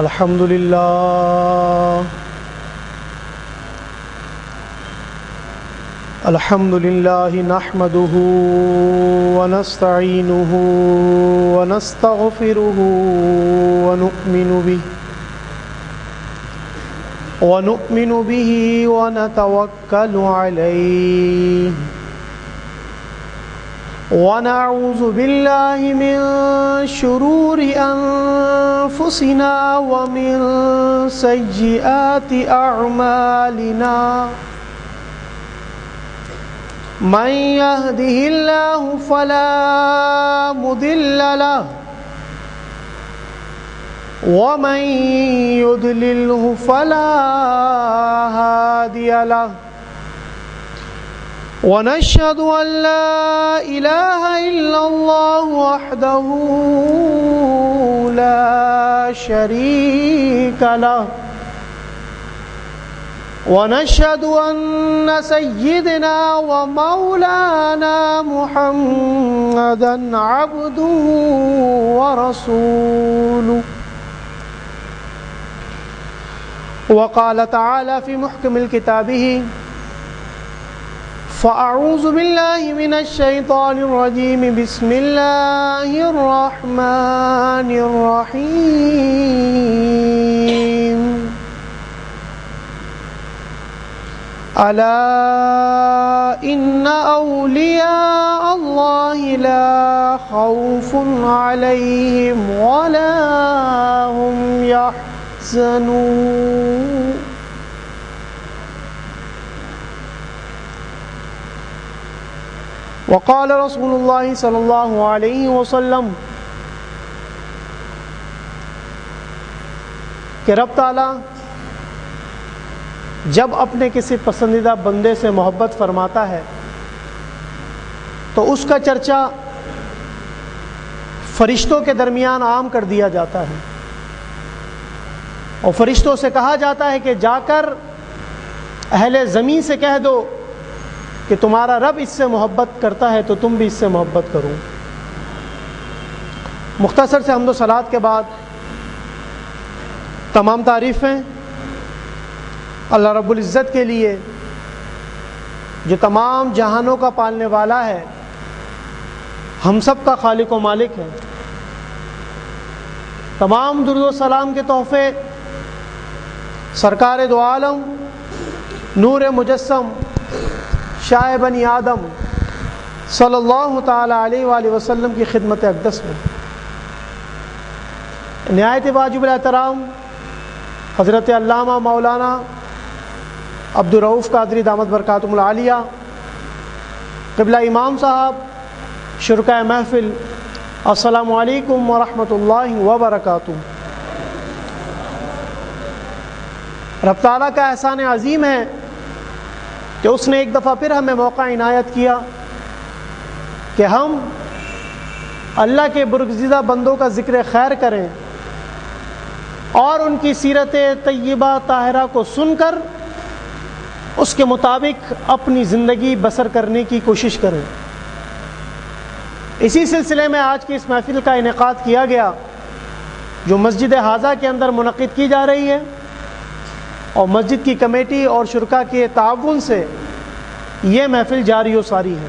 الحمد لله نحمده ونستعينه ونستغفره ونؤمن به ونتوكل عليه ونعوذ بالله من شرور أنفسنا ومن سيئات أعمالنا من يهده الله فلا مضل له ومن يضلله فلا هادي له ونشهد أن لا إله إلا الله وحده لا شريك له ونشهد أن سيدنا ومولانا محمدا عبده ورسوله وقال تعالى في محكم كتابه فأعوذ بالله من الشيطان الرجيم بسم الله الرحمن الرحيم ألا إن أولياء الله لا خوف عليهم ولا هم يحزنون وقال رسول الله صلی اللہ علیہ وسلم کہ رب تعالی جب اپنے کسی پسندیدہ بندے سے محبت فرماتا ہے تو اس کا چرچا فرشتوں کے درمیان عام کر دیا جاتا ہے اور فرشتوں سے کہا جاتا ہے کہ جا کر اہل زمین سے کہہ دو کہ تمہارا رب اس سے محبت کرتا ہے تو تم بھی اس سے محبت کرو۔ مختصر سے حمد و صلوات کے بعد تمام تعریفیں اللہ رب العزت کے لیے جو تمام جہانوں کا پالنے والا ہے، ہم سب کا خالق و مالک ہے۔ تمام درود و سلام کے تحفے سرکار دو عالم نور مجسم شاہ بنی آدم صلی اللہ تعالی علیہ وآلہ وسلم کی خدمت اقدس میں نہایت واجب الاحترام حضرت علامہ مولانا عبدالرؤوف قادری دامت برکاتہم العالیہ قبلہ امام صاحب، شرکاء محفل، السلام علیکم ورحمۃ اللہ وبرکاتہ۔ رب تعالیٰ کا احسان عظیم ہے کہ اس نے ایک دفعہ پھر ہمیں موقع عنایت کیا کہ ہم اللہ کے برگزیدہ بندوں کا ذکر خیر کریں اور ان کی سیرت طیبہ طاہرہ کو سن کر اس کے مطابق اپنی زندگی بسر کرنے کی کوشش کریں۔ اسی سلسلے میں آج کی اس محفل کا انعقاد کیا گیا جو مسجد حاضہ کے اندر منعقد کی جا رہی ہے، اور مسجد کی کمیٹی اور شرکاء کے تعاون سے یہ محفل جاری و ساری ہے۔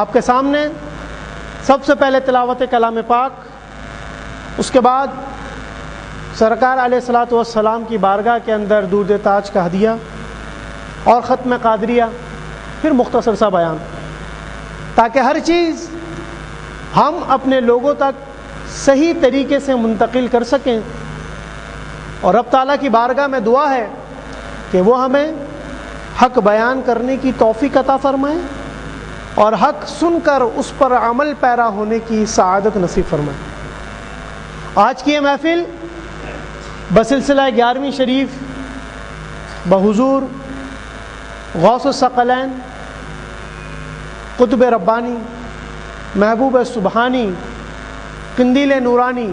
آپ کے سامنے سب سے پہلے تلاوت کلام پاک، اس کے بعد سرکار علیہ الصلاۃ والسلام کی بارگاہ کے اندر درود تاج کا ہدیہ اور ختم قادریہ، پھر مختصر سا بیان، تاکہ ہر چیز ہم اپنے لوگوں تک صحیح طریقے سے منتقل کر سکیں۔ اور رب تعالیٰ کی بارگاہ میں دعا ہے کہ وہ ہمیں حق بیان کرنے کی توفیق عطا فرمائے اور حق سن کر اس پر عمل پیرا ہونے کی سعادت نصیب فرمائے۔ آج کی یہ محفل بسلسلہ 11ویں شریف بحضور غوث الثقلین قطب ربانی محبوب سبحانی قندیل نورانی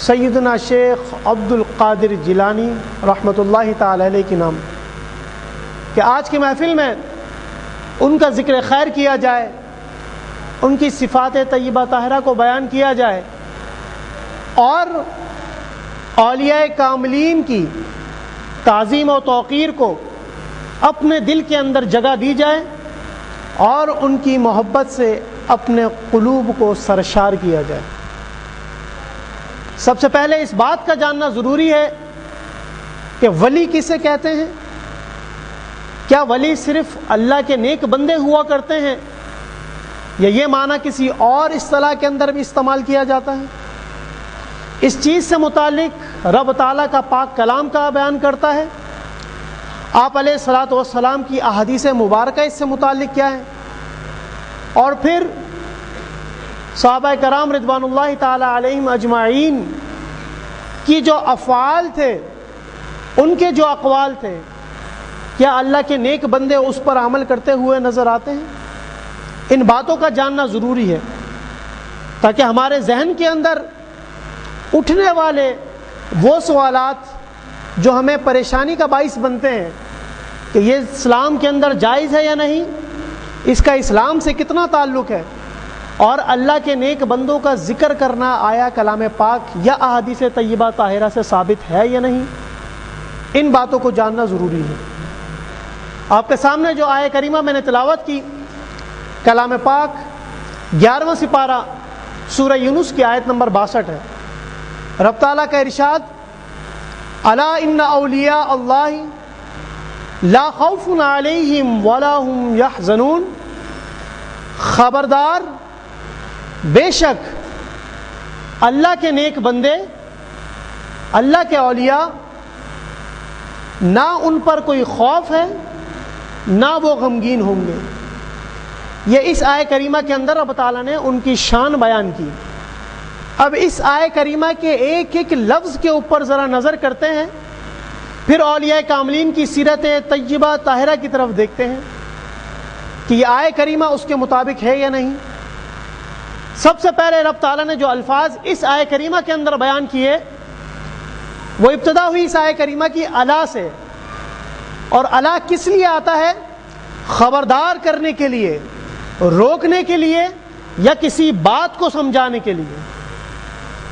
سیدنا شیخ عبد القادر جیلانی رحمۃ اللہ تعالی علیہ کے نام کہ آج کی محفل میں ان کا ذکر خیر کیا جائے، ان کی صفات طیبہ طاہرہ کو بیان کیا جائے اور اولیاء کاملین کی تعظیم و توقیر کو اپنے دل کے اندر جگہ دی جائے اور ان کی محبت سے اپنے قلوب کو سرشار کیا جائے۔ سب سے پہلے اس بات کا جاننا ضروری ہے کہ ولی کسے کہتے ہیں؟ کیا ولی صرف اللہ کے نیک بندے ہوا کرتے ہیں، یا یہ معنی کسی اور اصطلاح کے اندر بھی استعمال کیا جاتا ہے؟ اس چیز سے متعلق رب تعالیٰ کا پاک کلام کا بیان کرتا ہے، آپ علیہ الصلاۃ والسلام کی احادیث مبارکہ اس سے متعلق کیا ہے، اور پھر صحابہ کرام رضوان اللہ تعالی علیہم اجمعین کی جو افعال تھے، ان کے جو اقوال تھے، کیا اللہ کے نیک بندے اس پر عمل کرتے ہوئے نظر آتے ہیں؟ ان باتوں کا جاننا ضروری ہے تاکہ ہمارے ذہن کے اندر اٹھنے والے وہ سوالات جو ہمیں پریشانی کا باعث بنتے ہیں کہ یہ اسلام کے اندر جائز ہے یا نہیں، اس کا اسلام سے کتنا تعلق ہے، اور اللہ کے نیک بندوں کا ذکر کرنا آیا کلام پاک یا احادیث طیبہ طاہرہ سے ثابت ہے یا نہیں، ان باتوں کو جاننا ضروری ہے۔ آپ کے سامنے جو آیہ کریمہ میں نے تلاوت کی، کلام پاک 11واں سپارہ سورہ یونس کی آیت نمبر 62 ہے۔ رب تعالیٰ کا ارشاد، الا ان اولیاء اللہ لا خوف علیہم ولا هم یحزنون، خبردار، بے شک اللہ کے نیک بندے، اللہ کے اولیاء، نہ ان پر کوئی خوف ہے نہ وہ غمگین ہوں گے۔ یہ اس آیہ کریمہ کے اندر رب تعالیٰ نے ان کی شان بیان کی۔ اب اس آیہ کریمہ کے ایک ایک لفظ کے اوپر ذرا نظر کرتے ہیں، پھر اولیاء کاملین کی سیرت طیبہ طاہرہ کی طرف دیکھتے ہیں کہ یہ آیہ کریمہ اس کے مطابق ہے یا نہیں۔ سب سے پہلے رب تعالیٰ نے جو الفاظ اس آیہ کریمہ کے اندر بیان کیے، وہ ابتدا ہوئی اس آیہ کریمہ کی الا سے، اور الا کس لیے آتا ہے؟ خبردار کرنے کے لیے، روکنے کے لیے، یا کسی بات کو سمجھانے کے لیے۔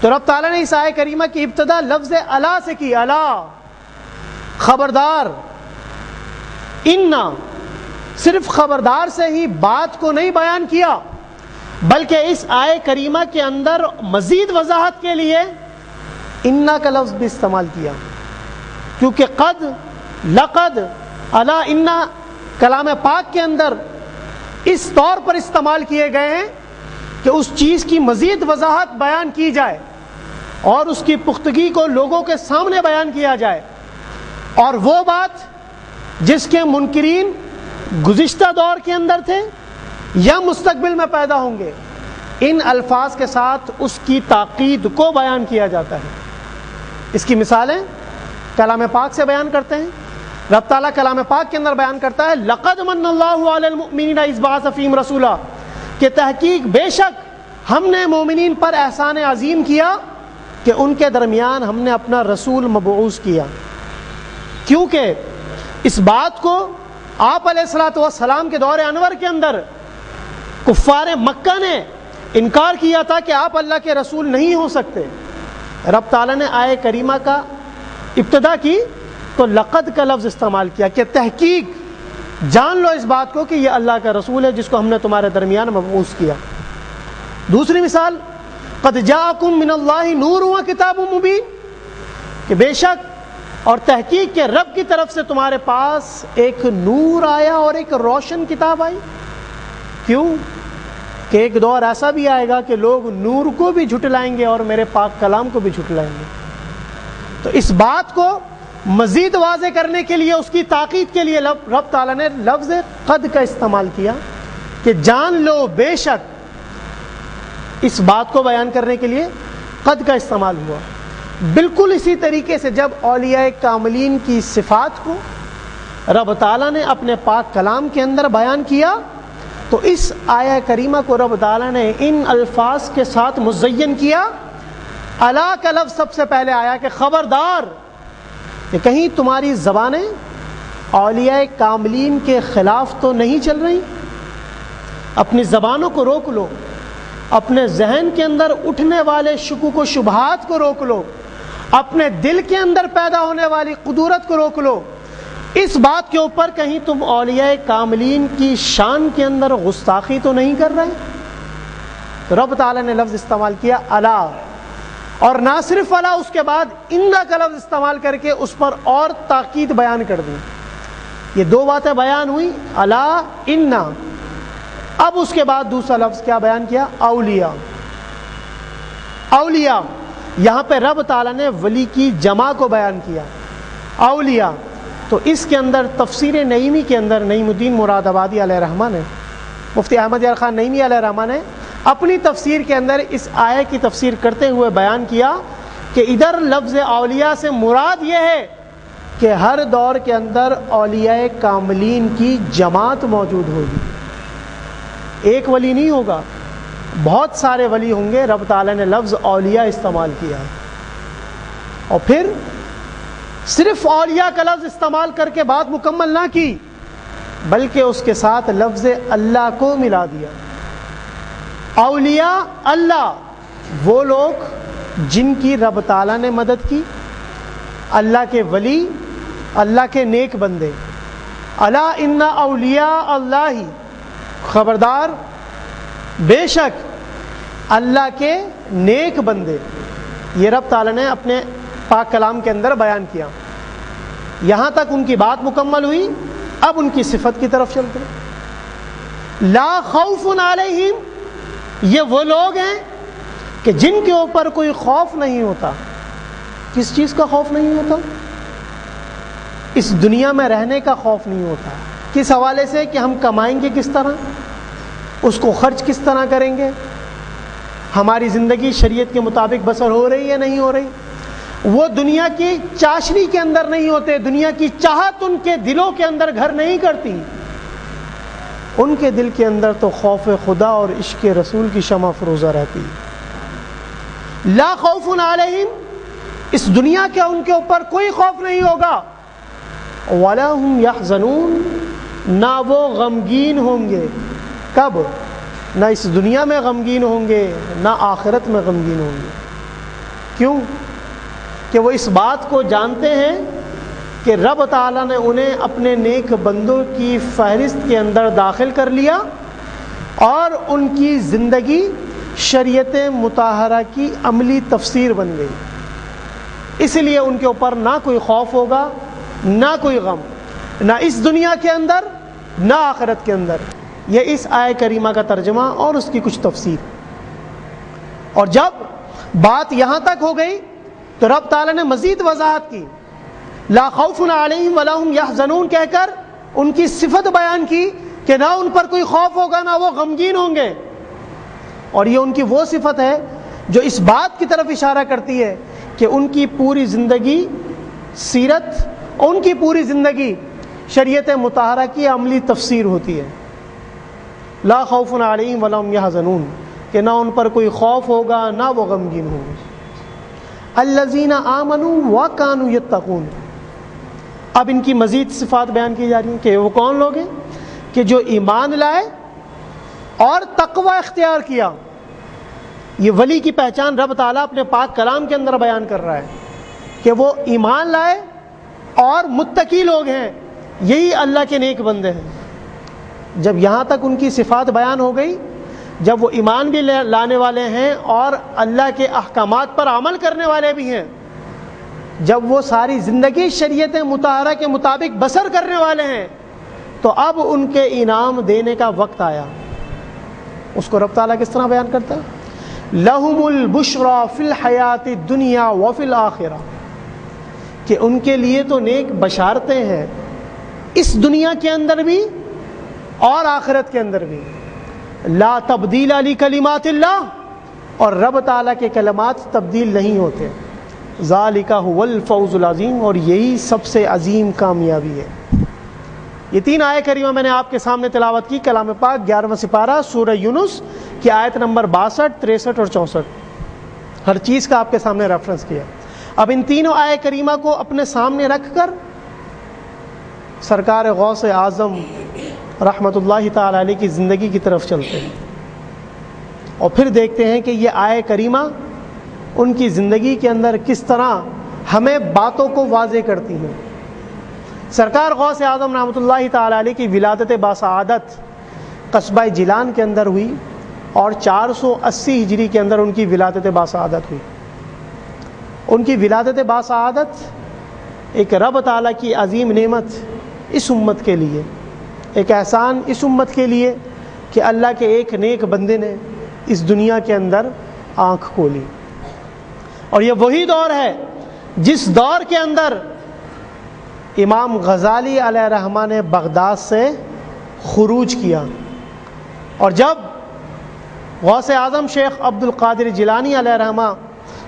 تو رب تعالیٰ نے اس آیہ کریمہ کی ابتدا لفظ الا سے کی، الا، خبردار۔ انا، صرف خبردار سے ہی بات کو نہیں بیان کیا، بلکہ اس آیہ کریمہ کے اندر مزید وضاحت کے لیے انا کا لفظ بھی استعمال کیا، کیونکہ قد، لقد، الا، انا کلام پاک کے اندر اس طور پر استعمال کیے گئے ہیں کہ اس چیز کی مزید وضاحت بیان کی جائے اور اس کی پختگی کو لوگوں کے سامنے بیان کیا جائے، اور وہ بات جس کے منکرین گزشتہ دور کے اندر تھے یا مستقبل میں پیدا ہوں گے، ان الفاظ کے ساتھ اس کی تاکید کو بیان کیا جاتا ہے۔ اس کی مثالیں کلام پاک سے بیان کرتے ہیں۔ رب تعالیٰ کلام پاک کے اندر بیان کرتا ہے، لقد من اللہ علی المؤمنین اذ بعث فیہم رسولا، کہ تحقیق بے شک ہم نے مومنین پر احسان عظیم کیا کہ ان کے درمیان ہم نے اپنا رسول مبعوث کیا۔ کیونکہ اس بات کو آپ علیہ الصلوۃ والسلام کے دور انور کے اندر کفار مکہ نے انکار کیا تھا کہ آپ اللہ کے رسول نہیں ہو سکتے۔ رب تعالیٰ نے آیہ کریمہ کا ابتدا کی تو لقد کا لفظ استعمال کیا کہ تحقیق جان لو اس بات کو کہ یہ اللہ کا رسول ہے جس کو ہم نے تمہارے درمیان مبعوث کیا۔ دوسری مثال، قد جاءکم من اللہ نور و کتاب مبین، کہ بے شک اور تحقیق کے رب کی طرف سے تمہارے پاس ایک نور آیا اور ایک روشن کتاب آئی۔ کیوں؟ کہ ایک دور ایسا بھی آئے گا کہ لوگ نور کو بھی جھٹلائیں گے اور میرے پاک کلام کو بھی جھٹلائیں گے۔ تو اس بات کو مزید واضح کرنے کے لیے، اس کی تاکید کے لیے رب تعالیٰ نے لفظ قد کا استعمال کیا کہ جان لو بے شک۔ اس بات کو بیان کرنے کے لیے قد کا استعمال ہوا۔ بالکل اسی طریقے سے جب اولیاء کاملین کی صفات کو رب تعالیٰ نے اپنے پاک کلام کے اندر بیان کیا تو اس آیہ کریمہ کو رب تعالیٰ نے ان الفاظ کے ساتھ مزین کیا۔ الا کا لفظ سب سے پہلے آیا کہ خبردار، کہ کہیں تمہاری زبانیں اولیاء کاملین کے خلاف تو نہیں چل رہی، اپنی زبانوں کو روک لو، اپنے ذہن کے اندر اٹھنے والے شکوک و شبہات کو روک لو، اپنے دل کے اندر پیدا ہونے والی قدورت کو روک لو. اس بات کے اوپر کہیں تم اولیاء کاملین کی شان کے اندر گستاخی تو نہیں کر رہے؟ تو رب تعالیٰ نے لفظ استعمال کیا الا، اور نہ صرف الا، اس کے بعد انا کا لفظ استعمال کر کے اس پر اور تاکید بیان کر دی. یہ دو باتیں بیان ہوئی، الا انا. اب اس کے بعد دوسرا لفظ کیا بیان کیا؟ اولیاء. اولیاء یہاں پہ رب تعالیٰ نے ولی کی جمع کو بیان کیا، اولیاء. تو اس کے اندر تفسیر نعیمی کے اندر نعیم الدین مراد آبادی علیہ الرحمٰن نے، مفتی احمد یار خان نعیمی علیہ الرحمٰن نے اپنی تفسیر کے اندر اس آیت کی تفسیر کرتے ہوئے بیان کیا کہ ادھر لفظ اولیاء سے مراد یہ ہے کہ ہر دور کے اندر اولیاء کاملین کی جماعت موجود ہوگی. ایک ولی نہیں ہوگا، بہت سارے ولی ہوں گے. رب تعالیٰ نے لفظ اولیاء استعمال کیا، اور پھر صرف اولیاء کا لفظ استعمال کر کے بات مکمل نہ کی، بلکہ اس کے ساتھ لفظ اللہ کو ملا دیا. اولیاء اللہ وہ لوگ جن کی رب تعالیٰ نے مدد کی، اللہ کے ولی، اللہ کے نیک بندے. الا ان اولیاء اللہ، خبردار بے شک اللہ کے نیک بندے. یہ رب تعالیٰ نے اپنے پاک کلام کے اندر بیان کیا. یہاں تک ان کی بات مکمل ہوئی. اب ان کی صفت کی طرف چلتے ہیں. لا خوف علیہم، یہ وہ لوگ ہیں کہ جن کے اوپر کوئی خوف نہیں ہوتا. کس چیز کا خوف نہیں ہوتا؟ اس دنیا میں رہنے کا خوف نہیں ہوتا. کس حوالے سے؟ کہ ہم کمائیں گے کس طرح، اس کو خرچ کس طرح کریں گے، ہماری زندگی شریعت کے مطابق بسر ہو رہی ہے نہیں ہو رہی. وہ دنیا کی چاشنی کے اندر نہیں ہوتے، دنیا کی چاہت ان کے دلوں کے اندر گھر نہیں کرتی. ان کے دل کے اندر تو خوف خدا اور عشق رسول کی شمع فروزہ رہتی. لا خوف علیہم، اس دنیا کے ان کے اوپر کوئی خوف نہیں ہوگا. ولا هم یحزنون، نہ وہ غمگین ہوں گے. کب؟ نہ اس دنیا میں غمگین ہوں گے، نہ آخرت میں غمگین ہوں گے. کیوں؟ کہ وہ اس بات کو جانتے ہیں کہ رب تعالیٰ نے انہیں اپنے نیک بندوں کی فہرست کے اندر داخل کر لیا، اور ان کی زندگی شریعت مطہرہ کی عملی تفسیر بن گئی. اس لیے ان کے اوپر نہ کوئی خوف ہوگا، نہ کوئی غم، نہ اس دنیا کے اندر نہ آخرت کے اندر. یہ اس آیہ کریمہ کا ترجمہ اور اس کی کچھ تفسیر. اور جب بات یہاں تک ہو گئی تو رب تعالیٰ نے مزید وضاحت کی. لا خوف علیہم ولا هم یحزنون کہہ کر ان کی صفت بیان کی کہ نہ ان پر کوئی خوف ہوگا، نہ وہ غمگین ہوں گے. اور یہ ان کی وہ صفت ہے جو اس بات کی طرف اشارہ کرتی ہے کہ ان کی پوری زندگی سیرت، ان کی پوری زندگی شریعت مطہرہ کی عملی تفسیر ہوتی ہے. لا خوف علیہم ولا هم یحزنون، کہ نہ ان پر کوئی خوف ہوگا نہ وہ غمگین ہوں گے. الذین آمنوا وکانوا یتقون. اب ان کی مزید صفات بیان کی جا رہی ہیں کہ وہ کون لوگ ہیں کہ جو ایمان لائے اور تقوی اختیار کیا. یہ ولی کی پہچان رب تعالیٰ اپنے پاک کلام کے اندر بیان کر رہا ہے کہ وہ ایمان لائے اور متقی لوگ ہیں. یہی اللہ کے نیک بندے ہیں. جب یہاں تک ان کی صفات بیان ہو گئی، جب وہ ایمان بھی لانے والے ہیں اور اللہ کے احکامات پر عمل کرنے والے بھی ہیں، جب وہ ساری زندگی شریعت مطہرہ کے مطابق بسر کرنے والے ہیں، تو اب ان کے انعام دینے کا وقت آیا. اس کو رب تعالیٰ کس طرح بیان کرتا ہے؟ لَهُمُ الْبُشْرَى فِي الْحَيَاةِ الدُّنْيَا وَفِي الْآخِرَةِ، کہ ان کے لیے تو نیک بشارتیں ہیں اس دنیا کے اندر بھی اور آخرت کے اندر بھی. لا تبدیل لکلمات اللہ، اور رب تعالیٰ کے کلمات تبدیل نہیں ہوتے. ذالک هو الفوز العظیم، اور یہی سب سے عظیم کامیابی ہے. یہ تین آیت کریمہ میں نے آپ کے سامنے تلاوت کی. کلام پاک 11واں سپارہ سورہ یونس کی آیت نمبر 62، 63 اور 64. ہر چیز کا آپ کے سامنے ریفرنس کیا. اب ان تینوں آیت کریمہ کو اپنے سامنے رکھ کر سرکار غوث اعظم رحمۃ اللہ تعالی علیہ کی زندگی کی طرف چلتے ہیں، اور پھر دیکھتے ہیں کہ یہ آیت کریمہ ان کی زندگی کے اندر کس طرح ہمیں باتوں کو واضح کرتی ہیں۔ سرکار غوث اعظم رحمۃ اللہ تعالی علیہ کی ولادت باسعادت قصبہ جیلان کے اندر ہوئی اور 480 ہجری کے اندر ان کی ولادت باسعادت ہوئی۔ ان کی ولادت باسعادت ایک رب تعالیٰ کی عظیم نعمت اس امت کے لیے، ایک احسان اس امت کے لیے کہ اللہ کے ایک نیک بندے نے اس دنیا کے اندر آنکھ کھولی۔ اور یہ وہی دور ہے جس دور کے اندر امام غزالی علیہ رحمہ نے بغداد سے خروج کیا، اور جب غوث اعظم شیخ عبد القادر جیلانی علیہ رحمہ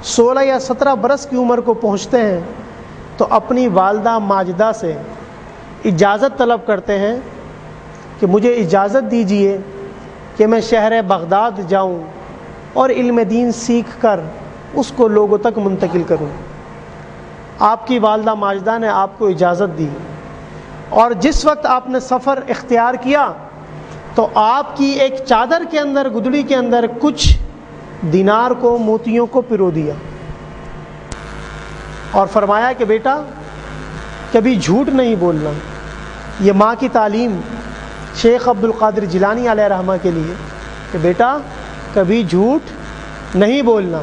16 یا 17 برس کی عمر کو پہنچتے ہیں تو اپنی والدہ ماجدہ سے اجازت طلب کرتے ہیں کہ مجھے اجازت دیجیے کہ میں شہر بغداد جاؤں اور علم دین سیکھ کر اس کو لوگوں تک منتقل کروں۔ آپ کی والدہ ماجدہ نے آپ کو اجازت دی، اور جس وقت آپ نے سفر اختیار کیا تو آپ کی ایک چادر کے اندر، گدڑی کے اندر کچھ دینار کو، موتیوں کو پرو دیا اور فرمایا کہ بیٹا کبھی جھوٹ نہیں بولنا۔ یہ ماں کی تعلیم شیخ عبد القادر جیلانی علیہ رحمہ کے لیے کہ بیٹا کبھی جھوٹ نہیں بولنا۔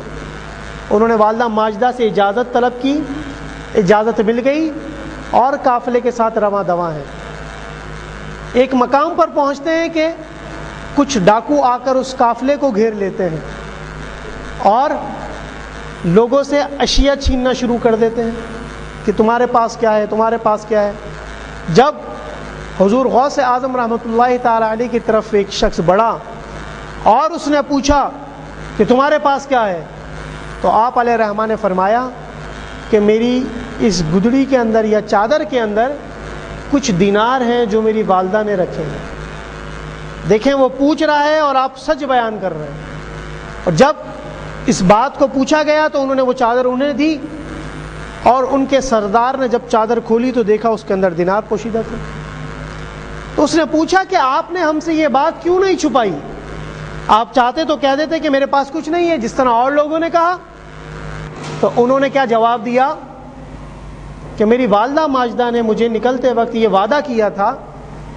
انہوں نے والدہ ماجدہ سے اجازت طلب کی، اجازت مل گئی اور قافلے کے ساتھ رواں دواں ہیں۔ ایک مقام پر پہنچتے ہیں کہ کچھ ڈاکو آ کر اس قافلے کو گھیر لیتے ہیں اور لوگوں سے اشیاء چھیننا شروع کر دیتے ہیں کہ تمہارے پاس کیا ہے، تمہارے پاس کیا ہے۔ جب حضور غوث اعظم رحمۃ اللہ تعالی علیہ کی طرف ایک شخص بڑھا اور اس نے پوچھا کہ تمہارے پاس کیا ہے، تو آپ علیہ رحمہ نے فرمایا کہ میری اس گدڑی کے اندر یا چادر کے اندر کچھ دینار ہیں جو میری والدہ نے رکھے ہیں۔ دیکھیں وہ پوچھ رہا ہے اور آپ سچ بیان کر رہے ہیں۔ اور جب اس بات کو پوچھا گیا تو انہوں نے وہ چادر انہیں دی، اور ان کے سردار نے جب چادر کھولی تو دیکھا اس کے اندر دینار پوشیدہ تھے۔ تو اس نے پوچھا کہ آپ نے ہم سے یہ بات کیوں نہیں چھپائی؟ آپ چاہتے تو کہہ دیتے کہ میرے پاس کچھ نہیں ہے جس طرح اور لوگوں نے کہا۔ تو انہوں نے کیا جواب دیا کہ میری والدہ ماجدہ نے مجھے نکلتے وقت یہ وعدہ کیا تھا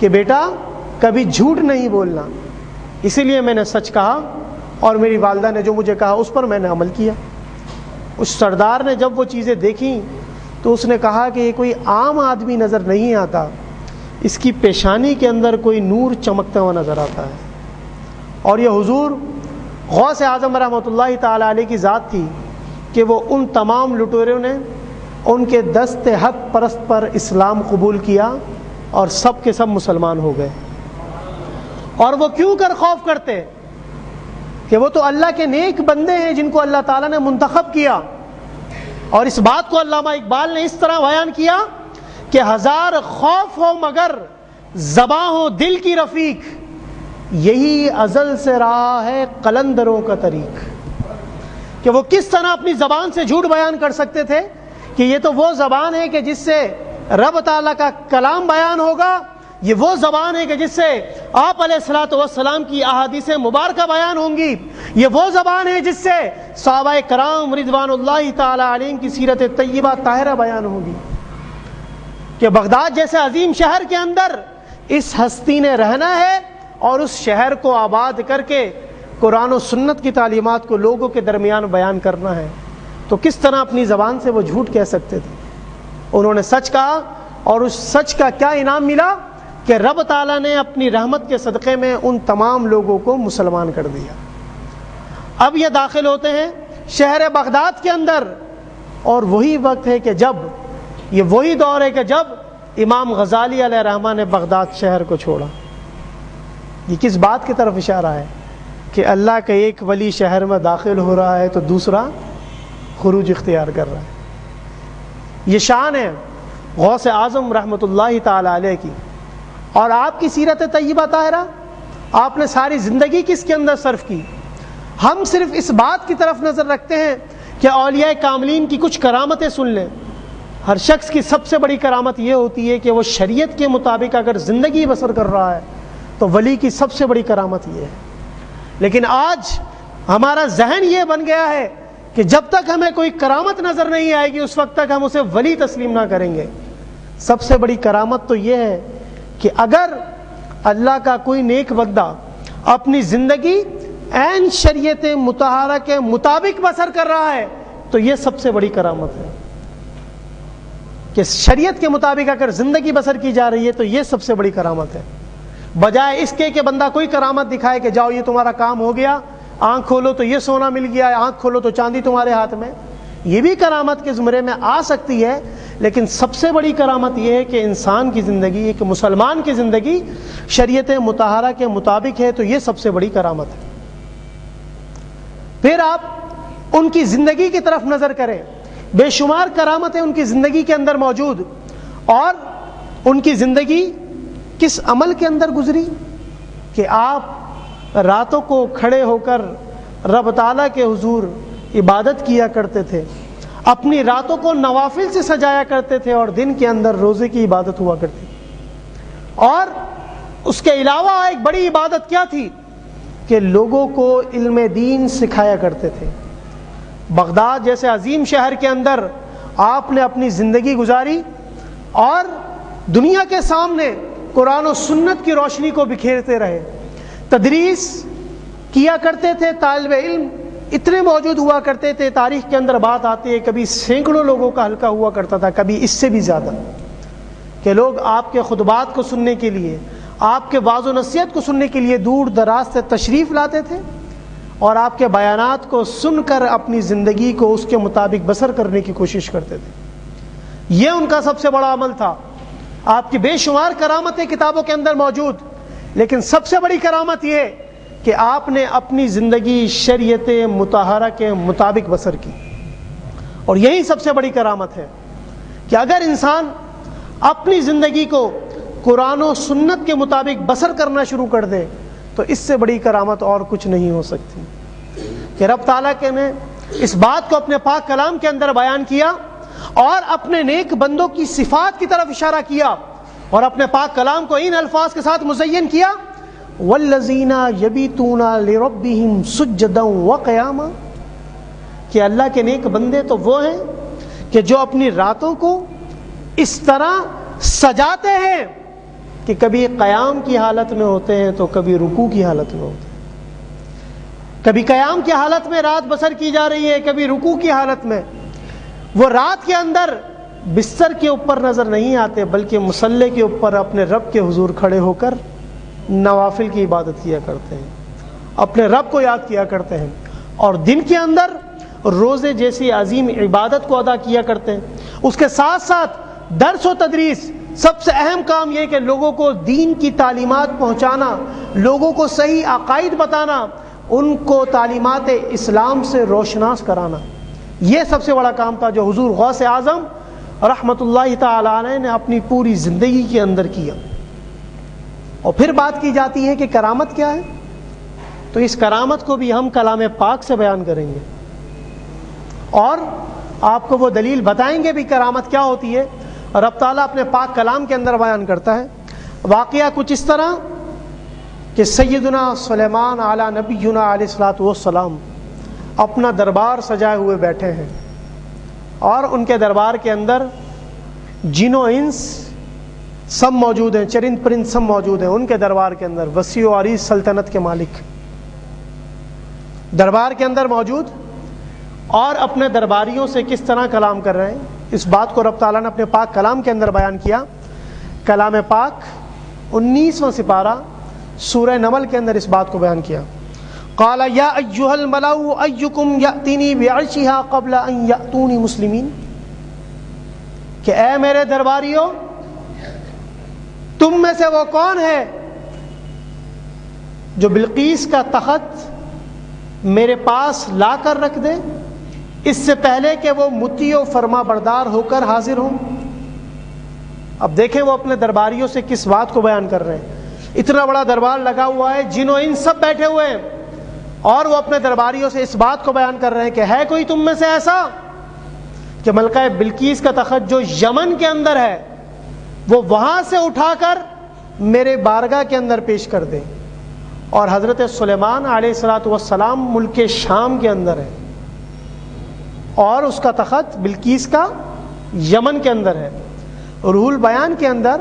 کہ بیٹا کبھی جھوٹ نہیں بولنا، اسی لیے میں نے سچ کہا، اور میری والدہ نے جو مجھے کہا اس پر میں نے عمل کیا۔ اس سردار نے جب وہ چیزیں دیکھیں تو اس نے کہا کہ یہ کوئی عام آدمی نظر نہیں آتا، اس کی پیشانی کے اندر کوئی نور چمکتا ہوا نظر آتا ہے۔ اور یہ حضور غوث اعظم رحمۃ اللہ تعالی علیہ کی ذات تھی کہ وہ ان تمام لٹوروں نے ان کے دست حق پرست پر اسلام قبول کیا اور سب کے سب مسلمان ہو گئے۔ اور وہ کیوں کر خوف کرتے کہ وہ تو اللہ کے نیک بندے ہیں جن کو اللہ تعالیٰ نے منتخب کیا۔ اور اس بات کو علامہ اقبال نے اس طرح بیان کیا کہ ہزار خوف ہو مگر زباں ہو دل کی رفیق، یہی ازل سے رہا ہے قلندروں کا طریق۔ کہ وہ کس طرح اپنی زبان سے جھوٹ بیان کر سکتے تھے کہ یہ تو وہ زبان ہے کہ جس سے رب تعالیٰ کا کلام بیان ہوگا، یہ وہ زبان ہے کہ جس سے آپ علیہ الصلوۃ والسلام کی احادیث مبارکہ بیان ہوں گی، یہ وہ زبان ہے جس سے صحابہ کرام رضوان اللہ تعالی علیہم کی سیرت طیبہ طاہرہ بیان ہوگی۔ کہ بغداد جیسے عظیم شہر کے اندر اس ہستی نے رہنا ہے اور اس شہر کو آباد کر کے قرآن و سنت کی تعلیمات کو لوگوں کے درمیان بیان کرنا ہے، تو کس طرح اپنی زبان سے وہ جھوٹ کہہ سکتے تھے؟ انہوں نے سچ کہا، اور اس سچ کا کیا انعام ملا کہ رب تعالیٰ نے اپنی رحمت کے صدقے میں ان تمام لوگوں کو مسلمان کر دیا۔ اب یہ داخل ہوتے ہیں شہر بغداد کے اندر، اور وہی وقت ہے کہ جب یہ وہی دور ہے کہ جب امام غزالی علیہ رحمہ نے بغداد شہر کو چھوڑا۔ یہ کس بات کی طرف اشارہ ہے کہ اللہ کا ایک ولی شہر میں داخل ہو رہا ہے تو دوسرا خروج اختیار کر رہا ہے۔ یہ شان ہے غوث اعظم رحمۃ اللہ تعالی علیہ کی، اور آپ کی سیرت طیبہ طاہرہ آپ نے ساری زندگی کس کے اندر صرف کی۔ ہم صرف اس بات کی طرف نظر رکھتے ہیں کہ اولیاء کاملین کی کچھ کرامتیں سن لیں۔ ہر شخص کی سب سے بڑی کرامت یہ ہوتی ہے کہ وہ شریعت کے مطابق اگر زندگی بسر کر رہا ہے تو ولی کی سب سے بڑی کرامت یہ ہے۔ لیکن آج ہمارا ذہن یہ بن گیا ہے کہ جب تک ہمیں کوئی کرامت نظر نہیں آئے گی اس وقت تک ہم اسے ولی تسلیم نہ کریں گے۔ سب سے بڑی کرامت تو یہ ہے کہ اگر اللہ کا کوئی نیک بندہ اپنی زندگی عین شریعت مطہرہ کے مطابق بسر کر رہا ہے تو یہ سب سے بڑی کرامت ہے کہ شریعت کے مطابق اگر زندگی بسر کی جا رہی ہے تو یہ سب سے بڑی کرامت ہے، بجائے اس کے کہ بندہ کوئی کرامت دکھائے کہ جاؤ یہ تمہارا کام ہو گیا، آنکھ کھولو تو یہ سونا مل گیا، آنکھ کھولو تو چاندی تمہارے ہاتھ میں۔ یہ بھی کرامت کے زمرے میں آ سکتی ہے، لیکن سب سے بڑی کرامت یہ ہے کہ انسان کی زندگی، ایک مسلمان کی زندگی شریعت مطہرہ کے مطابق ہے، تو یہ سب سے بڑی کرامت ہے۔ پھر آپ ان کی زندگی کی طرف نظر کریں، بے شمار کرامتیں ان کی زندگی کے اندر موجود، اور ان کی زندگی کس عمل کے اندر گزری کہ آپ راتوں کو کھڑے ہو کر رب تعالیٰ کے حضور عبادت کیا کرتے تھے، اپنی راتوں کو نوافل سے سجایا کرتے تھے، اور دن کے اندر روزے کی عبادت ہوا کرتی تھی۔ اور اس کے علاوہ ایک بڑی عبادت کیا تھی کہ لوگوں کو علم دین سکھایا کرتے تھے۔ بغداد جیسے عظیم شہر کے اندر آپ نے اپنی زندگی گزاری اور دنیا کے سامنے قرآن و سنت کی روشنی کو بکھیرتے رہے، تدریس کیا کرتے تھے، طالب علم اتنے موجود ہوا کرتے تھے، تاریخ کے اندر بات آتی ہے کبھی سینکڑوں لوگوں کا حلقہ ہوا کرتا تھا، کبھی اس سے بھی زیادہ، کہ لوگ آپ کے خطبات کو سننے کے لیے، آپ کے واعظ و نصیحت کو سننے کے لیے دور دراز سے تشریف لاتے تھے، اور آپ کے بیانات کو سن کر اپنی زندگی کو اس کے مطابق بسر کرنے کی کوشش کرتے تھے۔ یہ ان کا سب سے بڑا عمل تھا۔ آپ کی بے شمار کرامتیں کتابوں کے اندر موجود، لیکن سب سے بڑی کرامت یہ کہ آپ نے اپنی زندگی شریعت مطہرہ کے مطابق بسر کی، اور یہی سب سے بڑی کرامت ہے کہ اگر انسان اپنی زندگی کو قرآن و سنت کے مطابق بسر کرنا شروع کر دے تو اس سے بڑی کرامت اور کچھ نہیں ہو سکتی کہ رب تعالیٰ کے نے اس بات کو اپنے پاک کلام کے اندر بیان کیا اور اپنے نیک بندوں کی صفات کی طرف اشارہ کیا، اور اپنے پاک کلام کو ان الفاظ کے ساتھ مزین کیا، والذین یبیتون لربہم سجدا وقیاما، کہ اللہ کے نیک بندے تو وہ ہیں کہ جو اپنی راتوں کو اس طرح سجاتے ہیں کہ کبھی قیام کی حالت میں ہوتے ہیں تو کبھی رکوع کی حالت میں ہوتے ہیں، کبھی قیام کی حالت میں رات بسر کی جا رہی ہے، کبھی رکوع کی حالت میں۔ وہ رات کے اندر بستر کے اوپر نظر نہیں آتے بلکہ مصلی کے اوپر اپنے رب کے حضور کھڑے ہو کر نوافل کی عبادت کیا کرتے ہیں، اپنے رب کو یاد کیا کرتے ہیں، اور دن کے اندر روزے جیسی عظیم عبادت کو ادا کیا کرتے ہیں۔ اس کے ساتھ ساتھ درس و تدریس، سب سے اہم کام یہ کہ لوگوں کو دین کی تعلیمات پہنچانا، لوگوں کو صحیح عقائد بتانا، ان کو تعلیمات اسلام سے روشناس کرانا، یہ سب سے بڑا کام تھا جو حضور غوث اعظم رحمۃ اللہ تعالی علیہ نے اپنی پوری زندگی کے اندر کیا۔ اور پھر بات کی جاتی ہے کہ کرامت کیا ہے، تو اس کرامت کو بھی ہم کلام پاک سے بیان کریں گے، اور آپ کو وہ دلیل بتائیں گے بھی کرامت کیا ہوتی ہے۔ اور رب تعالیٰ اپنے پاک کلام کے اندر بیان کرتا ہے۔ واقعہ کچھ اس طرح کہ سیدنا سلیمان علی نبینا علیہ الصلوۃ والسلام اپنا دربار سجائے ہوئے بیٹھے ہیں، اور ان کے دربار کے اندر جن و انس سب موجود ہیں، چرند پرند سب موجود ہیں ان کے دربار کے اندر، وسیع و عریض سلطنت کے مالک دربار کے اندر موجود، اور اپنے درباریوں سے کس طرح کلام کر رہے ہیں، اس بات کو رب تعالیٰ نے اپنے پاک کلام کے اندر بیان کیا۔ کلام پاک 19واں سپارہ سورہ نمل کے اندر اس بات کو بیان کیا۔ قال یا ایھا الملأ ایکم یأتینی بعرشھا قبل ان یأتونی مسلمین، کہ اے میرے درباریوں، تم میں سے وہ کون ہے جو بلقیس کا تخت میرے پاس لا کر رکھ دے اس سے پہلے کہ وہ مطیع و فرما بردار ہو کر حاضر ہوں۔ اب دیکھیں وہ اپنے درباریوں سے کس بات کو بیان کر رہے ہیں۔ اتنا بڑا دربار لگا ہوا ہے، جن و ان سب بیٹھے ہوئے ہیں، اور وہ اپنے درباریوں سے اس بات کو بیان کر رہے ہیں کہ ہے کوئی تم میں سے ایسا کہ ملکہ بلقیس کا تخت جو یمن کے اندر ہے وہ وہاں سے اٹھا کر میرے بارگاہ کے اندر پیش کر دے، اور حضرت سلیمان علیہ الصلوۃ والسلام ملک شام کے اندر ہے، اور اس کا تخت بلقیس کا یمن کے اندر ہے۔ روح البیان کے اندر،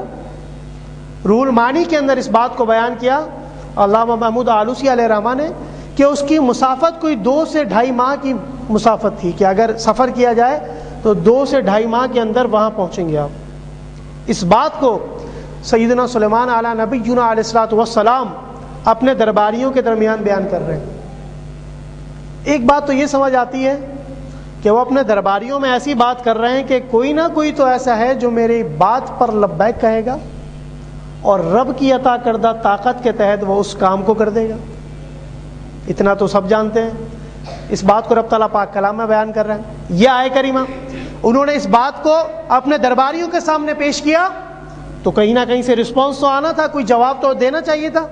روح المعانی کے اندر اس بات کو بیان کیا علامہ محمود آلوسی علیہ الرحمہ نے کہ اس کی مسافت کوئی 2 سے 2.5 ماہ کی مسافت تھی، کہ اگر سفر کیا جائے تو 2 سے 2.5 ماہ کے اندر وہاں پہنچیں گے آپ۔ اس بات کو سیدنا سلیمان علیہ نبینا علیہ الصلوۃ والسلام اپنے درباریوں کے درمیان بیان کر رہے ہیں۔ ایک بات تو یہ سمجھ آتی ہے کہ وہ اپنے درباریوں میں ایسی بات کر رہے ہیں کہ کوئی نہ کوئی تو ایسا ہے جو میری بات پر لبیک کہے گا اور رب کی عطا کردہ طاقت کے تحت وہ اس کام کو کر دے گا۔ اتنا تو سب جانتے ہیں، اس بات کو رب تعالیٰ پاک کلام میں بیان کر رہے ہیں۔ یہ آئے کریمہ انہوں نے اس بات کو اپنے درباریوں کے سامنے پیش کیا تو کہیں نہ کہیں سے رسپانس تو آنا تھا، کوئی جواب تو دینا چاہیے تھا۔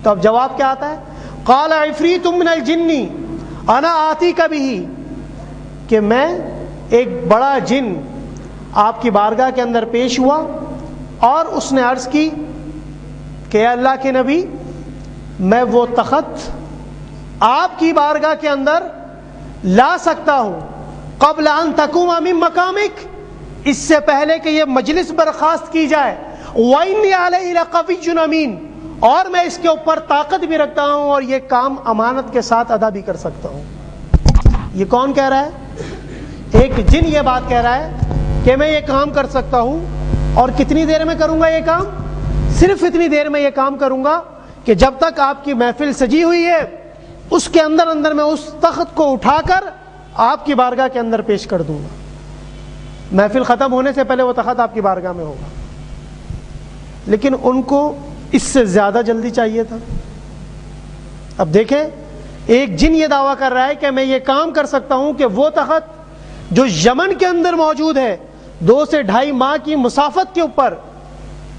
تو اب جواب کیا آتا ہے؟ قال عفریت من الجن انا آتیک بہ، کہ میں ایک بڑا جن آپ کی بارگاہ کے اندر پیش ہوا اور اس نے عرض کی کہ اے اللہ کے نبی، میں وہ تخت آپ کی بارگاہ کے اندر لا سکتا ہوں قبل ان تقوم من مقامک، اس سے پہلے کہ یہ مجلس برخاست کی جائے، وانی علیہ لقوی امین، اور میں اس کے اوپر طاقت بھی رکھتا ہوں اور یہ کام امانت کے ساتھ ادا بھی کر سکتا ہوں۔ یہ کون کہہ رہا ہے؟ ایک جن یہ بات کہہ رہا ہے کہ میں یہ کام کر سکتا ہوں، اور کتنی دیر میں کروں گا یہ کام؟ صرف اتنی دیر میں یہ کام کروں گا کہ جب تک آپ کی محفل سجی ہوئی ہے اس کے اندر اندر میں اس تخت کو اٹھا کر آپ کی بارگاہ کے اندر پیش کر دوں گا۔ محفل ختم ہونے سے پہلے وہ تخت آپ کی بارگاہ میں ہوگا۔ لیکن ان کو اس سے زیادہ جلدی چاہیے تھا۔ اب دیکھیں، ایک جن یہ دعویٰ کر رہا ہے کہ میں یہ کام کر سکتا ہوں کہ وہ تخت جو یمن کے اندر موجود ہے 2 سے 2.5 ماہ کی مسافت کے اوپر،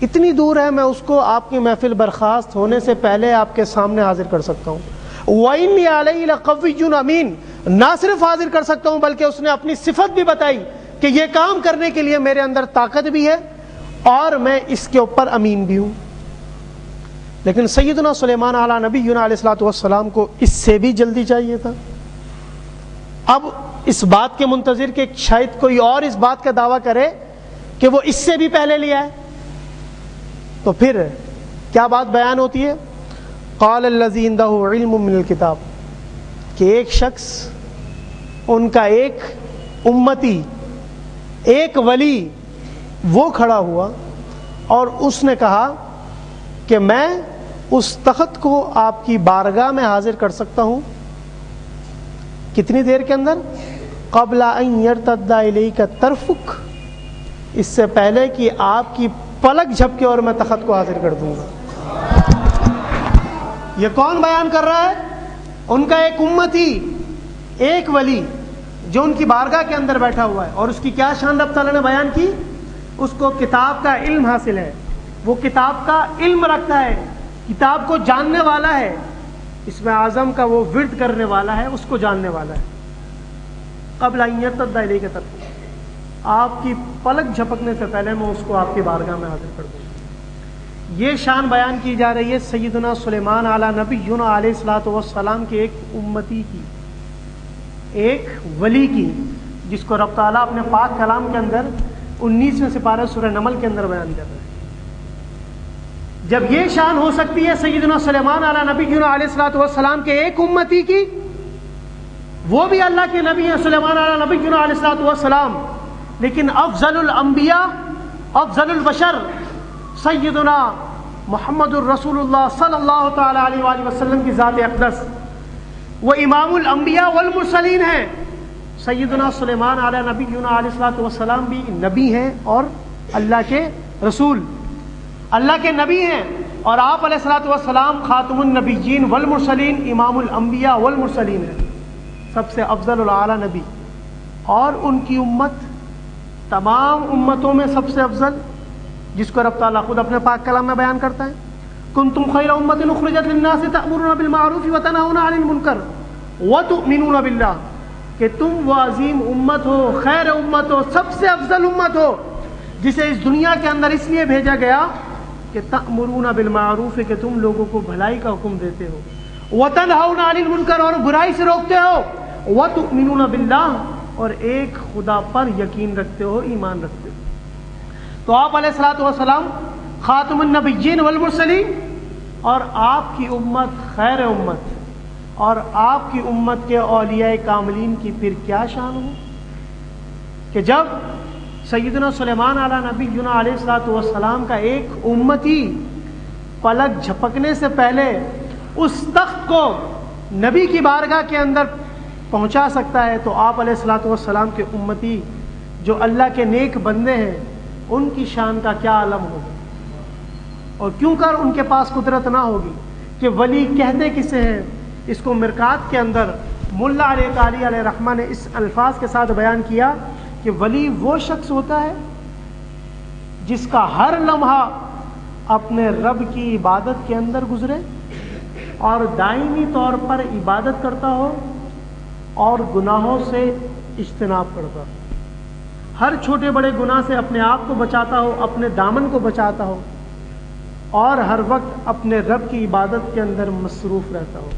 اتنی دور ہے، میں اس کو آپ کی محفل برخاست ہونے سے پہلے آپ کے سامنے حاضر کر سکتا ہوں۔ وَإِنِّي عَلَيْهِ لَقَوِّيٌّ أَمِينٌ، نہ صرف حاضر کر سکتا ہوں بلکہ اس نے اپنی صفت بھی بتائی کہ یہ کام کرنے کے لیے میرے اندر طاقت بھی ہے اور میں اس کے اوپر امین بھی ہوں۔ لیکن سیدنا سلیمان علیہ نبینا علیہ الصلوۃ والسلام کو اس سے بھی جلدی چاہیے تھا۔ اب اس بات کے منتظر کہ شاید کوئی اور اس بات کا دعویٰ کرے کہ وہ اس سے بھی پہلے لیا ہے، تو پھر کیا بات بیان ہوتی ہے؟ قال الذی عندہ علم من الکتاب، کہ ایک شخص، ان کا ایک امتی، ایک ولی وہ کھڑا ہوا اور اس نے کہا کہ میں اس تخت کو آپ کی بارگاہ میں حاضر کر سکتا ہوں کتنی دیر کے اندر؟ قبل ان یرتد الیک طرفک، اس سے پہلے کہ آپ کی پلک جھپکے اور میں تخت کو حاضر کر دوں گا۔ یہ کون بیان کر رہا ہے؟ ان کا ایک امتی، ایک ولی جو ان کی بارگاہ کے اندر بیٹھا ہوا ہے، اور اس کی کیا شان رب تعالیٰ نے بیان کی؟ اس کو کتاب کا علم حاصل ہے، وہ کتاب کا علم رکھتا ہے، کتاب کو جاننے والا ہے، اسم اعظم کا وہ ورد کرنے والا ہے، اس کو جاننے والا ہے۔ قبل ان یرتد الیک طرفک، آپ کی پلک جھپکنے سے پہلے میں اس کو آپ کی بارگاہ میں حاضر کر دوں گا۔ یہ شان بیان کی جا رہی ہے سیدنا سلیمان علیہ نبینا علیہ الصلوۃ والسلام کے ایک امتی کی، ایک ولی کی، جس کو رب تعالیٰ اپنے پاک کلام کے اندر 19ویں سپارہ سورہ نمل کے اندر بیان کر رہے ہیں۔ جب یہ شان ہو سکتی ہے سیدنا سلیمان علیہ نبینا علیہ الصلوۃ والسلام کے ایک امتی کی، وہ بھی اللہ کے نبی ہیں سلیمان علیہ نبینا علیہ الصلوۃ والسلام، لیکن افضل الانبیاء، افضل البشر سیدنا محمد الرسول اللہ صلی اللہ تعالی علیہ وآلہ وسلم کی ذات اقدس، وہ امام الانبیاء والمرسلین ہیں۔ سیدنا سلیمان علیہ نبینا علیہ الصلوۃ والسلام بھی نبی ہیں اور اللہ کے رسول، اللہ کے نبی ہیں، اور آپ علیہ الصلوۃ والسلام خاتم النبیین والمرسلین، امام الانبیاء والمرسلین ہیں، سب سے افضل الاعلی نبی، اور ان کی امت تمام امتوں میں سب سے افضل، جس کو رب تعالیٰ خود اپنے پاک کلام میں بیان کرتا ہے، کنتم خیر امۃ اخرجت للناس تأمرون بالمعروف وتنہون عن المنکر وتؤمنون باللہ، کہ تم وہ عظیم امت ہو، خیر امت ہو، سب سے افضل امت ہو، جسے اس دنیا کے اندر اس لیے بھیجا گیا کہ تأمرون بالمعروف، کہ تم لوگوں کو بھلائی کا حکم دیتے ہو، وتنہون عن المنکر، اور برائی سے روکتے ہو، وتؤمنون باللہ، اور ایک خدا پر یقین رکھتے ہو، ایمان رکھتے ہو۔ تو آپ علیہ الصلوۃ والسلام خاتم النبیین والمرسلین، اور آپ کی امت خیر امت، اور آپ کی امت کے اولیاء کاملین کی پھر کیا شان ہو کہ جب سیدنا سلیمان علیہ نبینا علیہ الصلوۃ والسلام کا ایک امتی پلک جھپکنے سے پہلے اس تخت کو نبی کی بارگاہ کے اندر پہنچا سکتا ہے، تو آپ علیہ الصلوۃ والسلام کے امتی جو اللہ کے نیک بندے ہیں ان کی شان کا کیا عالم ہوگا، اور کیوں کر ان کے پاس قدرت نہ ہوگی کہ ولی کہتے کسے ہیں۔ اس کو مرکات کے اندر ملا علیہ تعالی علیہ رحمہ نے اس الفاظ کے ساتھ بیان کیا کہ ولی وہ شخص ہوتا ہے جس کا ہر لمحہ اپنے رب کی عبادت کے اندر گزرے اور دائمی طور پر عبادت کرتا ہو اور گناہوں سے اجتناب کرتا ہو، ہر چھوٹے بڑے گناہ سے اپنے آپ کو بچاتا ہو، اپنے دامن کو بچاتا ہو، اور ہر وقت اپنے رب کی عبادت کے اندر مصروف رہتا ہو۔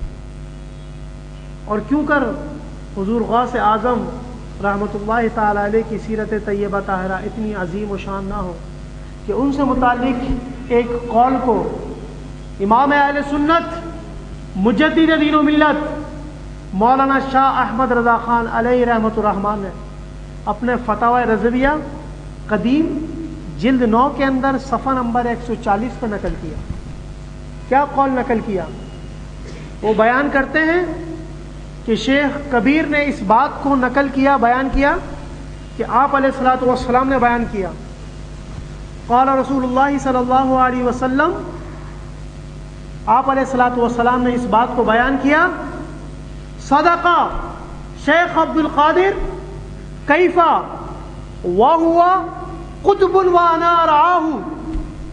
اور کیوں کر حضور غوث اعظم رحمۃ اللہ تعالی علیہ کی سیرت طیبہ طاہرہ اتنی عظیم و شان نہ ہو کہ ان سے متعلق ایک قول کو امام اہل سنت مجدد دین و ملت مولانا شاہ احمد رضا خان علیہ رحمۃ الرحمن نے اپنے فتاوی رضویہ قدیم جلد 9 کے اندر صفحہ نمبر 140 پر نقل کیا۔ کیا قول نقل کیا؟ وہ بیان کرتے ہیں کہ شیخ کبیر نے اس بات کو نقل کیا، بیان کیا کہ آپ علیہ الصلوۃ والسلام نے بیان کیا، قال رسول اللہ صلی اللہ علیہ وسلم، آپ علیہ الصلوۃ والسلام نے اس بات کو بیان کیا، صدقہ شیخ عبد القادر کیفا وہو قطب وانا رعاہ،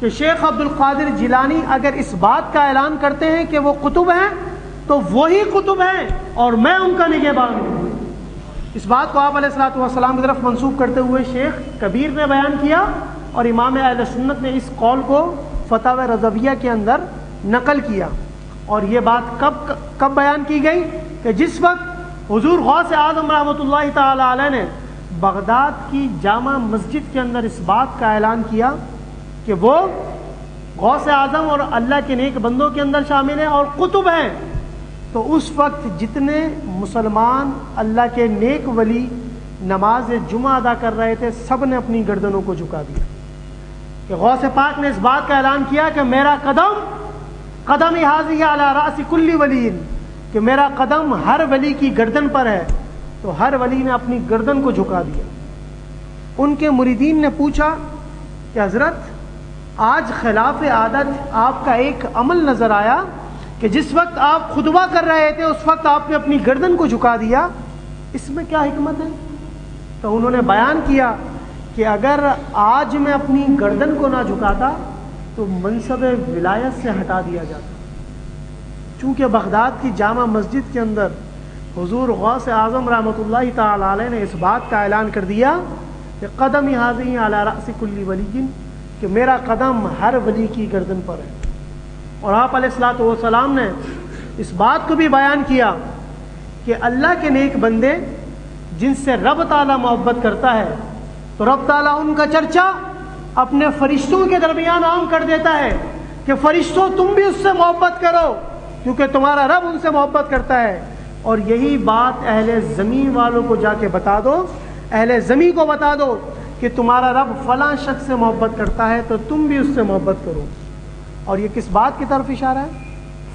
کہ شیخ عبد القادر جیلانی اگر اس بات کا اعلان کرتے ہیں کہ وہ قطب ہیں تو وہی قطب ہیں اور میں ان کا نگہبان ہوں۔ اس بات کو آپ علیہ الصلوۃ والسلام کی طرف منسوب کرتے ہوئے شیخ کبیر نے بیان کیا، اور امام اہل سنت نے اس قول کو فتاوی رضویہ کے اندر نقل کیا۔ اور یہ بات کب بیان کی گئی کہ جس وقت حضور غوث اعظم رحمۃ اللہ تعالی علیہ نے بغداد کی جامع مسجد کے اندر اس بات کا اعلان کیا کہ وہ غوث اعظم اور اللہ کے نیک بندوں کے اندر شامل ہیں اور قطب ہیں، تو اس وقت جتنے مسلمان اللہ کے نیک ولی نماز جمعہ ادا کر رہے تھے سب نے اپنی گردنوں کو جھکا دیا کہ غوث پاک نے اس بات کا اعلان کیا کہ میرا قدم قدم حاضی علی راس کل ولی، کہ میرا قدم ہر ولی کی گردن پر ہے، تو ہر ولی نے اپنی گردن کو جھکا دیا۔ ان کے مریدین نے پوچھا کہ حضرت آج خلاف عادت آپ کا ایک عمل نظر آیا کہ جس وقت آپ خطبہ کر رہے تھے اس وقت آپ نے اپنی گردن کو جھکا دیا، اس میں کیا حکمت ہے؟ تو انہوں نے بیان کیا کہ اگر آج میں اپنی گردن کو نہ جھکاتا تو منصب ولایت سے ہٹا دیا جاتا، چونکہ بغداد کی جامع مسجد کے اندر حضور غوث اعظم رحمۃ اللہ تعالی علیہ نے اس بات کا اعلان کر دیا کہ قدم حاضی علی راس کل ولی، کہ میرا قدم ہر ولی کی گردن پر ہے۔ اور آپ علیہ الصلوۃ والسلام نے اس بات کو بھی بیان کیا کہ اللہ کے نیک بندے جن سے رب تعالیٰ محبت کرتا ہے تو رب تعالیٰ ان کا چرچا اپنے فرشتوں کے درمیان عام کر دیتا ہے کہ فرشتوں تم بھی اس سے محبت کرو کیونکہ تمہارا رب ان سے محبت کرتا ہے۔ اور یہی بات اہل زمین والوں کو جا کے بتا دو، اہل زمین کو بتا دو کہ تمہارا رب فلاں شخص سے محبت کرتا ہے تو تم بھی اس سے محبت کرو۔ اور یہ کس بات کی طرف اشارہ ہے؟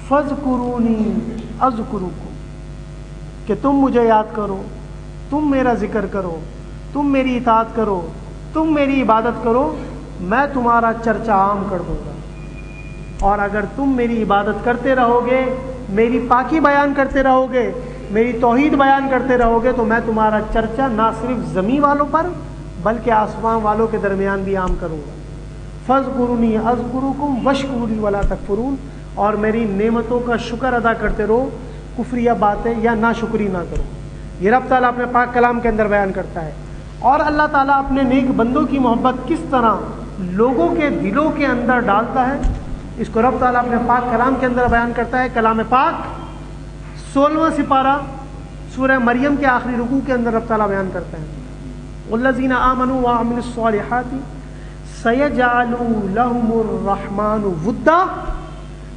فَاذْكُرُونِي أَذْكُرُكُمْ، کہ تم مجھے یاد کرو، تم میرا ذکر کرو، تم میری اطاعت کرو، تم میری عبادت کرو، میں تمہارا چرچا عام کر دوں گا۔ اور اگر تم میری عبادت کرتے رہو گے، میری پاکی بیان کرتے رہو گے، میری توحید بیان کرتے رہو گے، تو میں تمہارا چرچا نہ صرف زمین والوں پر بلکہ آسمان والوں کے درمیان بھی عام کروں گا۔ فَاذْكُرُونِي أَذْكُرُكُمْ وَاشْكُرُوا لِي وَلَا تَكْفُرُونَ، اور میری نعمتوں کا شکر ادا کرتے رہو، کفریہ باتیں یا ناشکری نہ کرو۔ یہ رب تعالیٰ اپنے پاک کلام کے اندر بیان کرتا ہے۔ اور اللہ تعالیٰ اپنے نیک بندوں کی محبت کس طرح لوگوں کے دلوں کے اندر ڈالتا ہے، اس کو رب تعالیٰ اپنے پاک کلام کے اندر بیان کرتا ہے۔ کلام پاک 16واں سپارہ سورہ مریم کے آخری رکوع کے اندر رب تعالیٰ بیان کرتے ہیں والذین آمنوا وعملوا الصالحات سیجعل لهم الرحمن ودا،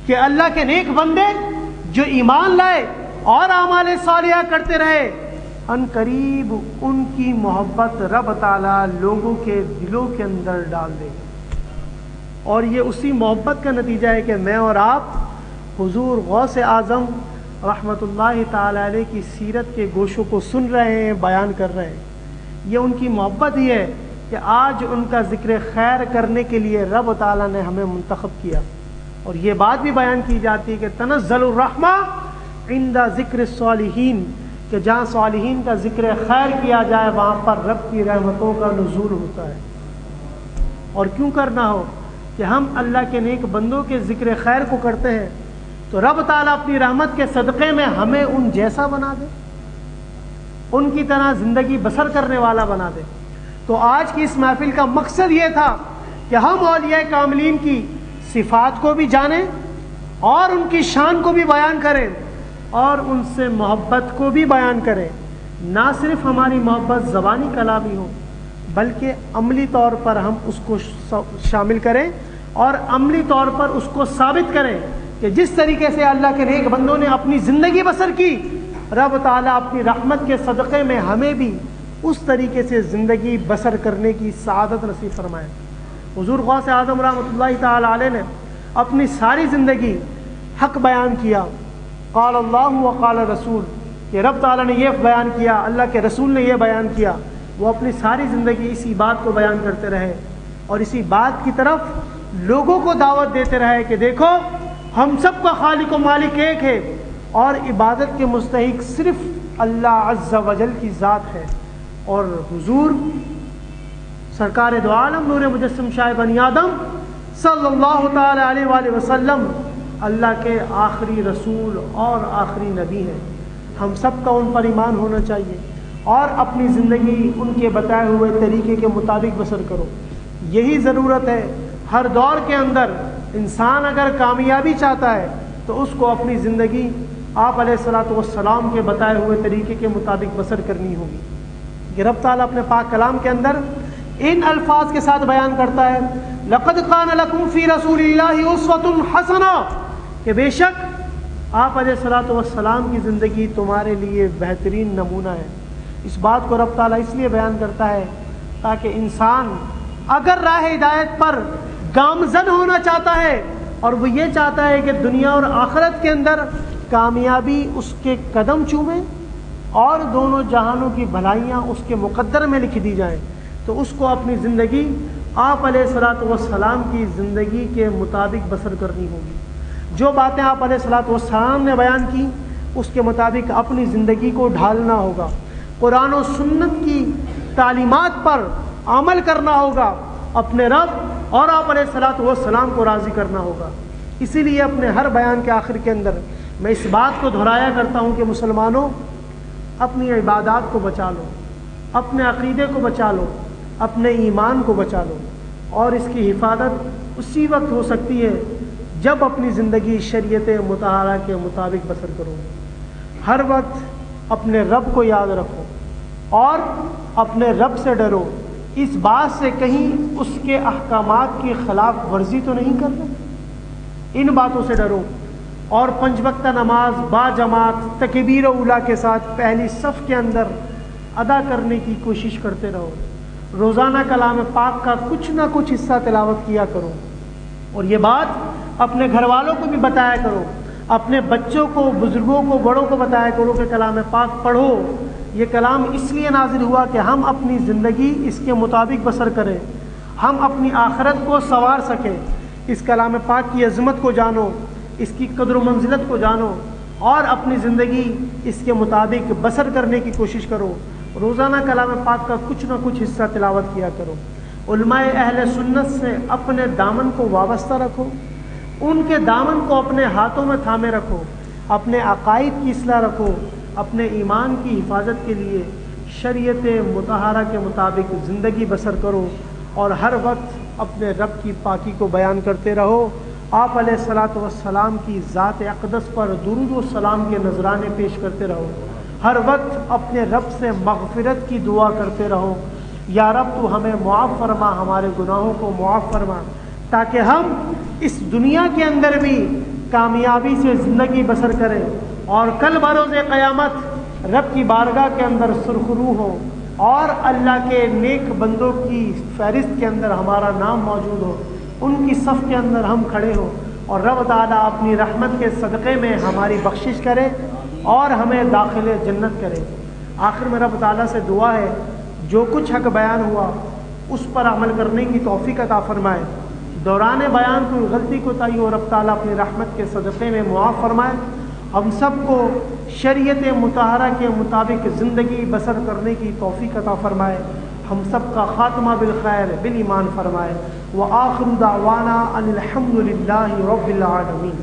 کہ اللہ کے نیک بندے جو ایمان لائے اور اعمال صالحہ کرتے رہے، ان قریب ان کی محبت رب تعالیٰ لوگوں کے دلوں کے اندر ڈال دے گا۔ اور یہ اسی محبت کا نتیجہ ہے کہ میں اور آپ حضور غوث اعظم رحمۃ اللہ تعالی علیہ کی سیرت کے گوشوں کو سن رہے ہیں، بیان کر رہے ہیں۔ یہ ان کی محبت ہی ہے کہ آج ان کا ذکر خیر کرنے کے لیے رب تعالیٰ نے ہمیں منتخب کیا۔ اور یہ بات بھی بیان کی جاتی ہے کہ تنزل الرحمہ عند ذکر الصالحین، کہ جہاں صالحین کا ذکر خیر کیا جائے وہاں پر رب کی رحمتوں کا نزول ہوتا ہے۔ اور کیوں کرنا ہو کہ ہم اللہ کے نیک بندوں کے ذکر خیر کو کرتے ہیں تو رب تعالیٰ اپنی رحمت کے صدقے میں ہمیں ان جیسا بنا دے، ان کی طرح زندگی بسر کرنے والا بنا دے۔ تو آج کی اس محفل کا مقصد یہ تھا کہ ہم اولیاء کاملین کی صفات کو بھی جانیں اور ان کی شان کو بھی بیان کریں اور ان سے محبت کو بھی بیان کریں۔ نہ صرف ہماری محبت زبانی کلامی ہو بلکہ عملی طور پر ہم اس کو شامل کریں اور عملی طور پر اس کو ثابت کریں کہ جس طریقے سے اللہ کے نیک بندوں نے اپنی زندگی بسر کی، رب تعالیٰ اپنی رحمت کے صدقے میں ہمیں بھی اس طریقے سے زندگی بسر کرنے کی سعادت نصیب فرمائے۔ حضور غوث اعظم رحمۃ اللہ تعالی علیہ نے اپنی ساری زندگی حق بیان کیا، قال اللہ و قال رسول، کہ رب تعالیٰ نے یہ بیان کیا، اللہ کے رسول نے یہ بیان کیا۔ وہ اپنی ساری زندگی اسی بات کو بیان کرتے رہے اور اسی بات کی طرف لوگوں کو دعوت دیتے رہے کہ دیکھو ہم سب کا خالق و مالک ایک ہے اور عبادت کے مستحق صرف اللہ عز و جل کی ذات ہے۔ اور حضور سرکار دو عالم نور مجسم شاہ بنی آدم صلی اللہ تعالی علیہ وآلہ وسلم اللہ کے آخری رسول اور آخری نبی ہیں۔ ہم سب کا ان پر ایمان ہونا چاہیے اور اپنی زندگی ان کے بتائے ہوئے طریقے کے مطابق بسر کرو۔ یہی ضرورت ہے ہر دور کے اندر۔ انسان اگر کامیابی چاہتا ہے تو اس کو اپنی زندگی آپ علیہ الصلوۃ والسلام کے بتائے ہوئے طریقے کے مطابق بسر کرنی ہوگی۔ کہ رب تعالیٰ اپنے پاک کلام کے اندر ان الفاظ کے ساتھ بیان کرتا ہے لقد کان لکم فی رسول اللہ اسوۃ حسنہ، کہ بے شک آپ علیہ الصلوۃ والسلام کی زندگی تمہارے لیے بہترین نمونہ ہے۔ اس بات کو رب تعالیٰ اس لیے بیان کرتا ہے تاکہ انسان اگر راہ ہدایت پر گامزن ہونا چاہتا ہے اور وہ یہ چاہتا ہے کہ دنیا اور آخرت کے اندر کامیابی اس کے قدم چومے اور دونوں جہانوں کی بھلائیاں اس کے مقدر میں لکھ دی جائیں، تو اس کو اپنی زندگی آپ علیہ الصلوۃ والسلام کی زندگی کے مطابق بسر کرنی ہوگی۔ جو باتیں آپ علیہ الصلوۃ والسلام نے بیان کی اس کے مطابق اپنی زندگی کو ڈھالنا ہوگا، قرآن و سنت کی تعلیمات پر عمل کرنا ہوگا، اپنے رب اور آپ علیہ الصلوۃ والسلام کو راضی کرنا ہوگا۔ اسی لیے اپنے ہر بیان کے آخر کے اندر میں اس بات کو دہرایا کرتا ہوں کہ مسلمانوں اپنی عبادات کو بچا لو، اپنے عقیدے کو بچا لو، اپنے ایمان کو بچا لو، اور اس کی حفاظت اسی وقت ہو سکتی ہے جب اپنی زندگی شریعت مطہرہ کے مطابق بسر کرو۔ ہر وقت اپنے رب کو یاد رکھو اور اپنے رب سے ڈرو، اس بات سے کہیں اس کے احکامات کی خلاف ورزی تو نہیں کر رہے، ان باتوں سے ڈرو۔ اور 5 وقتہ نماز با جماعت تکبیر اولیٰ کے ساتھ پہلی صف کے اندر ادا کرنے کی کوشش کرتے رہو۔ روزانہ کلام پاک کا کچھ نہ کچھ حصہ تلاوت کیا کرو، اور یہ بات اپنے گھر والوں کو بھی بتایا کرو، اپنے بچوں کو، بزرگوں کو، بڑوں کو بتایا کرو کہ کلام پاک پڑھو۔ یہ کلام اس لیے نازل ہوا کہ ہم اپنی زندگی اس کے مطابق بسر کریں، ہم اپنی آخرت کو سنوار سکیں۔ اس کلام پاک کی عظمت کو جانو، اس کی قدر و منزلت کو جانو اور اپنی زندگی اس کے مطابق بسر کرنے کی کوشش کرو۔ روزانہ کلام پاک کا کچھ نہ کچھ حصہ تلاوت کیا کرو۔ علماء اہل سنت سے اپنے دامن کو وابستہ رکھو، ان کے دامن کو اپنے ہاتھوں میں تھامے رکھو، اپنے عقائد کی اصلاح رکھو، اپنے ایمان کی حفاظت کے لیے شریعت مطہرہ کے مطابق زندگی بسر کرو، اور ہر وقت اپنے رب کی پاکی کو بیان کرتے رہو۔ آپ علیہ الصلوۃ والسلام کی ذات اقدس پر درود و سلام کے نذرانے پیش کرتے رہو۔ ہر وقت اپنے رب سے مغفرت کی دعا کرتے رہو، یا رب تو ہمیں معاف فرما، ہمارے گناہوں کو معاف فرما، تاکہ ہم اس دنیا کے اندر بھی کامیابی سے زندگی بسر کریں اور کل بروز قیامت رب کی بارگاہ کے اندر سرخرو ہو اور اللہ کے نیک بندوں کی فہرست کے اندر ہمارا نام موجود ہو، ان کی صف کے اندر ہم کھڑے ہوں، اور رب تعالیٰ اپنی رحمت کے صدقے میں ہماری بخشش کرے اور ہمیں داخل جنت کرے۔ آخر میں رب تعالیٰ سے دعا ہے جو کچھ حق بیان ہوا اس پر عمل کرنے کی توفیق عطا فرمائے، دوران بیان کوئی غلطی کوتاہی ہو رب تعالیٰ اپنی رحمت کے صدقے میں معاف فرمائے، ہم سب کو شریعت مطہرہ کے مطابق زندگی بسر کرنے کی توفیق عطا فرمائے، ہم سب کا خاتمہ بالخیر بالایمان فرمائے۔ وآخر دعوانا ان الحمد للہ رب العالمین۔